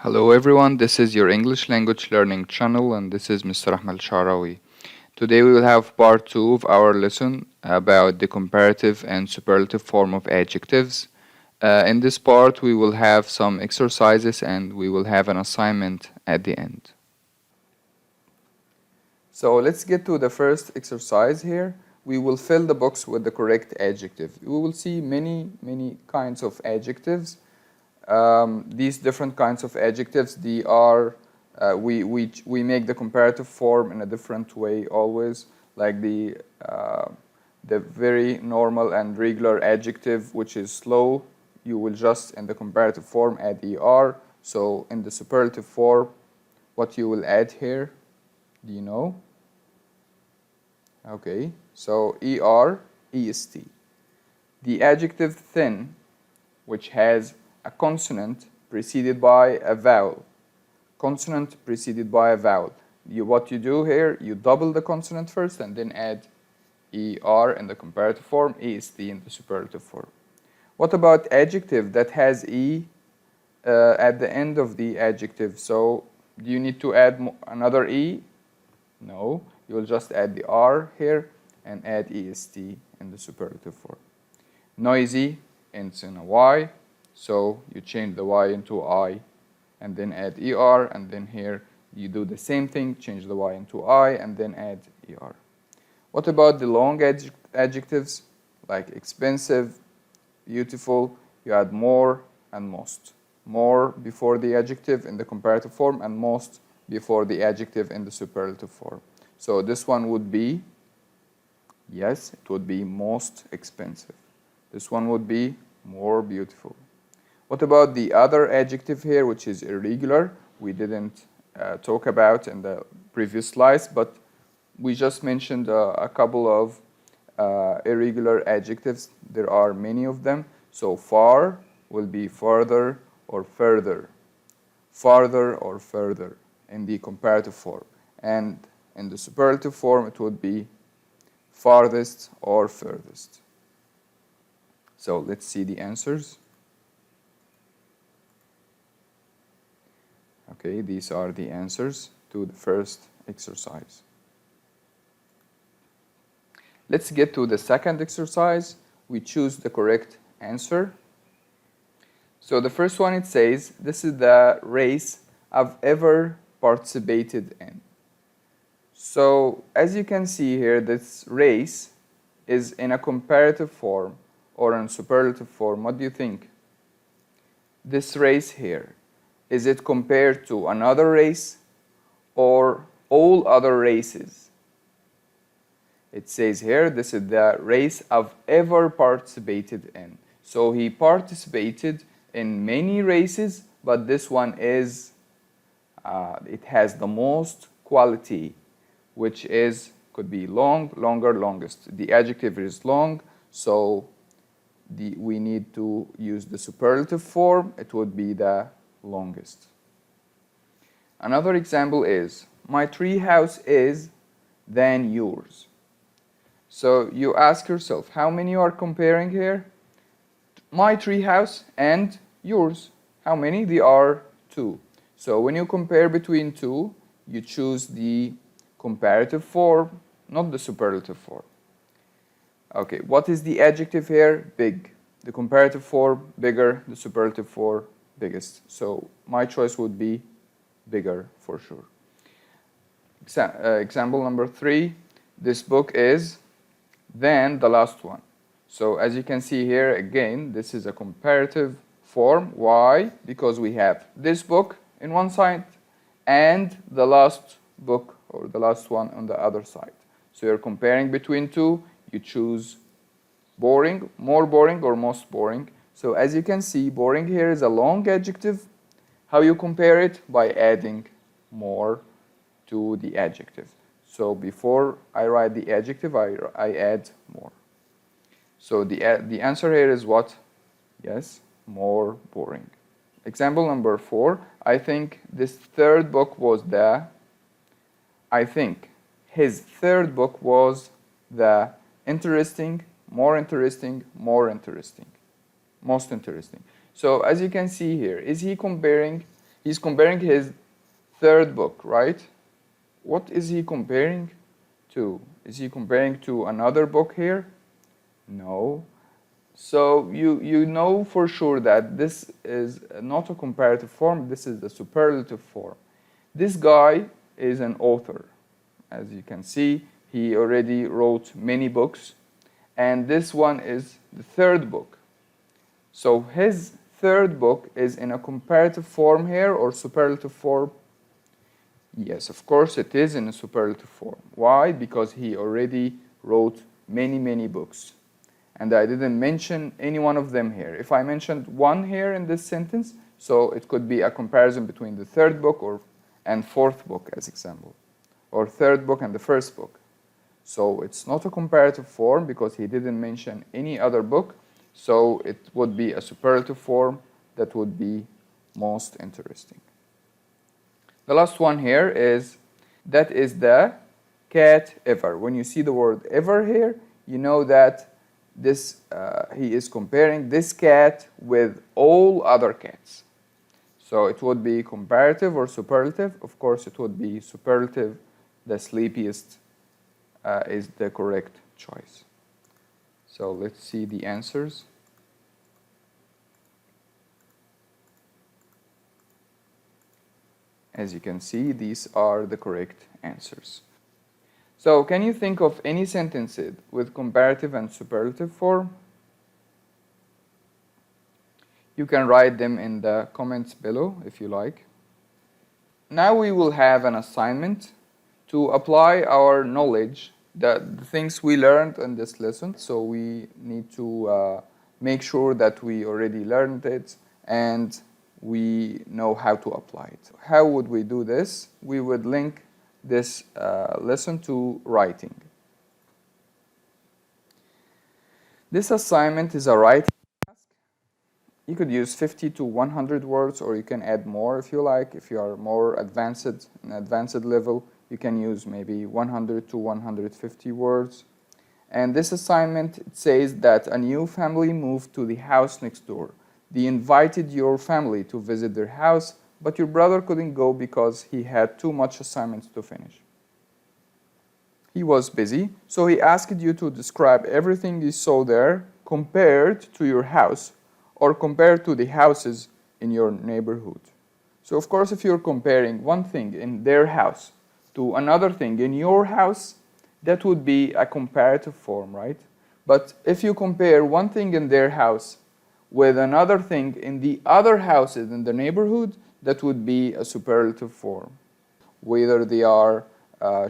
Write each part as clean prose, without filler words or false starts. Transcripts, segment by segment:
Hello everyone, this is your English language learning channel and this is Mr. Ahmed Sharawi. Today we will have part 2 of our lesson about the comparative and superlative form of adjectives. In this part we will have some exercises and we will have an assignment at the end. So let's get to the first exercise here. We will fill the box with the correct adjective. We will see many kinds of adjectives. These different kinds of adjectives, they are we make the comparative form in a different way always, like the very normal and regular adjective, which is slow. You will just in the comparative form add er. So in the superlative form, what you will add here, do you know? Okay, so er, est. The adjective thin, which has a consonant preceded by a vowel. Consonant preceded by a vowel. What you do here, you double the consonant first and then add er in the comparative form, est in the superlative form. What about adjective that has at the end of the adjective? So do you need to add another e? No, you will just add the r here and add est in the superlative form. Noisy ends in a y. So you change the y into I and then add er, and then here you do the same thing, change the y into I and then add er. What about the long adjectives like expensive, beautiful? You add more and most. More before the adjective in the comparative form and most before the adjective in the superlative form. So this one would be, yes, it would be most expensive. This one would be more beautiful. What about the other adjective here, which is irregular? We didn't talk about in the previous slides, but we just mentioned a couple of irregular adjectives. There are many of them. So far will be farther or further. Farther or further in the comparative form. And in the superlative form, it would be farthest or furthest. So let's see the answers. Okay, these are the answers to the first exercise. Let's get to the second exercise. We choose the correct answer. So the first one, it says, this is the race I've ever participated in. So as you can see here, this race is in a comparative form or in superlative form. What do you think? This race here, is it compared to another race or all other races? It says here, this is the race I've ever participated in. So he participated in many races, but this one is, it has the most quality, which is, could be long, longer, longest. The adjective is long, so we need to use the superlative form. It would be the longest. Another example is, my tree house is than yours. So you ask yourself, how many you are comparing here? My tree house and yours. How many? They are two. So when you compare between two, you choose the comparative form, not the superlative form. Okay, what is the adjective here? Big. The comparative form, bigger. The superlative form, biggest. So my choice would be bigger for sure. Example number 3, this book is than the last one. So as you can see here, again, this is a comparative form. Why? Because we have this book in one side and the last book or the last one on the other side. So you're comparing between two, you choose boring, more boring or most boring. So as you can see, boring here is a long adjective. How you compare it? By adding more to the adjective. So before I write the adjective, I add more. So the answer here is what? Yes, more boring. Example number 4, I think this third book was the, I think his third book was the interesting, more interesting, most interesting. So as you can see here, is he comparing He's comparing his third book, right? What is he comparing to? Is he comparing to another book here? No. So you know for sure that this is not a comparative form, this is the superlative form. This guy is an author. As you can see, he already wrote many books, and this one is the third book. So his third book is in a comparative form here or superlative form? Yes, of course it is in a superlative form. Why? Because he already wrote many books. And I didn't mention any one of them here. If I mentioned one here in this sentence, so it could be a comparison between the third book and fourth book as example, or third book and the first book. So it's not a comparative form because he didn't mention any other book, so it would be a superlative form that would be most interesting. The last one here is, that is the cat ever. When you see the word ever here, you know that this he is comparing this cat with all other cats. So it would be comparative or superlative. Of course, it would be superlative. The sleepiest is the correct choice. So let's see the answers. As you can see, these are the correct answers. So can you think of any sentences with comparative and superlative form? You can write them in the comments below if you like. Now we will have an assignment to apply our knowledge, the things we learned in this lesson. So we need to make sure that we already learned it and we know how to apply it. How would we do this? We would link this lesson to writing. This assignment is a writing task. You could use 50 to 100 words, or you can add more if you like. If you are more advanced, an advanced level, you can use maybe 100 to 150 words. And this assignment, it says that a new family moved to the house next door. They invited your family to visit their house, but your brother couldn't go because he had too much assignments to finish. He was busy, so he asked you to describe everything you saw there compared to your house or compared to the houses in your neighborhood. So of course, if you're comparing one thing in their house to another thing in your house, that would be a comparative form, right? But if you compare one thing in their house with another thing in the other houses in the neighborhood, that would be a superlative form. Whether they are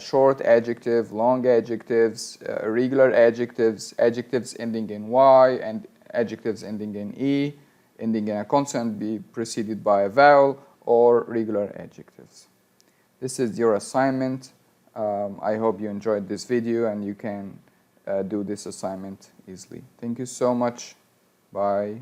short adjective, long adjectives, irregular adjectives, adjectives ending in Y, and adjectives ending in E, ending in a consonant be preceded by a vowel, or regular adjectives. This is your assignment. I hope you enjoyed this video and you can do this assignment easily. Thank you so much. Bye.